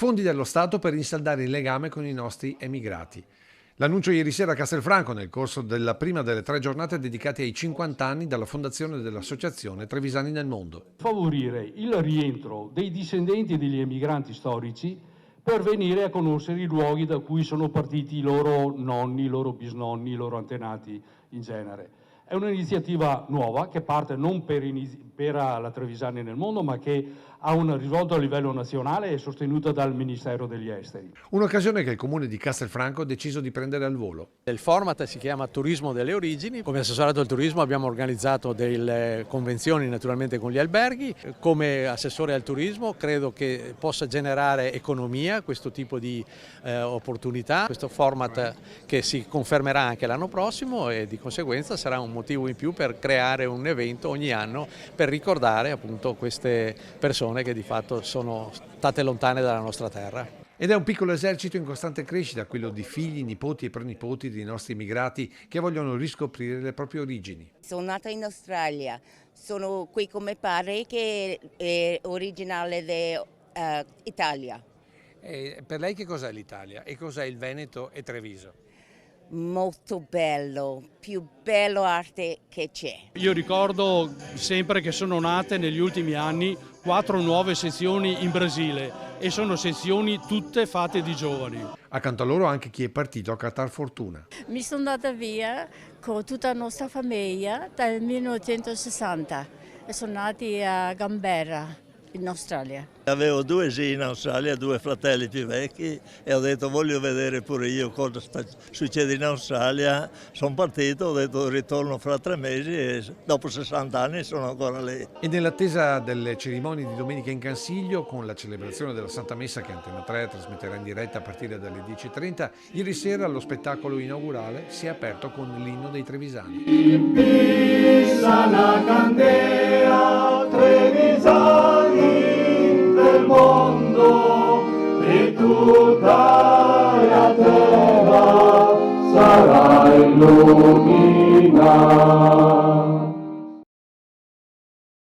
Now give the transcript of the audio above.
fondi dello Stato per rinsaldare il legame con i nostri emigrati. L'annuncio ieri sera a Castelfranco nel corso della prima delle 3 giornate dedicate ai 50 anni dalla fondazione dell'Associazione Trevisani nel Mondo. Favorire il rientro dei discendenti degli emigranti storici per venire a conoscere i luoghi da cui sono partiti i loro nonni, i loro bisnonni, i loro antenati in genere. È un'iniziativa nuova che parte non per la Trevisani nel Mondo, ma che ha un risvolto a livello nazionale e sostenuta dal Ministero degli Esteri. Un'occasione che il comune di Castelfranco ha deciso di prendere al volo. Il format si chiama Turismo delle Origini. Come assessorato al turismo abbiamo organizzato delle convenzioni naturalmente con gli alberghi. Come assessore al turismo credo che possa generare economia questo tipo di opportunità, questo format che si confermerà anche l'anno prossimo e di conseguenza sarà un motivo in più per creare un evento ogni anno per ricordare appunto queste persone che di fatto sono state lontane dalla nostra terra. Ed è un piccolo esercito in costante crescita, quello di figli, nipoti e pronipoti dei nostri immigrati che vogliono riscoprire le proprie origini. Sono nata in Australia, sono qui come pare che è originale dell'Italia. Per lei che cos'è l'Italia e cos'è il Veneto e Treviso? Molto bello, più bello arte che c'è. Io ricordo sempre che sono nate negli ultimi anni 4 nuove sezioni in Brasile e sono sezioni tutte fatte di giovani. Accanto a loro anche chi è partito a catar fortuna. Mi sono andata via con tutta la nostra famiglia dal 1960 e sono nati a Canberra, in Australia. Avevo 2 zii in Australia, 2 fratelli più vecchi e ho detto voglio vedere pure io cosa succede in Australia. Sono partito, ho detto ritorno fra 3 mesi e dopo 60 anni sono ancora lì. E nell'attesa delle cerimonie di domenica in Cansiglio, con la celebrazione della Santa Messa che Antena 3 trasmetterà in diretta a partire dalle 10:30, ieri sera lo spettacolo inaugurale si è aperto con l'inno dei Trevisani. Pisa la candela, Trevisani del mondo e tutta la terra sarà illuminata.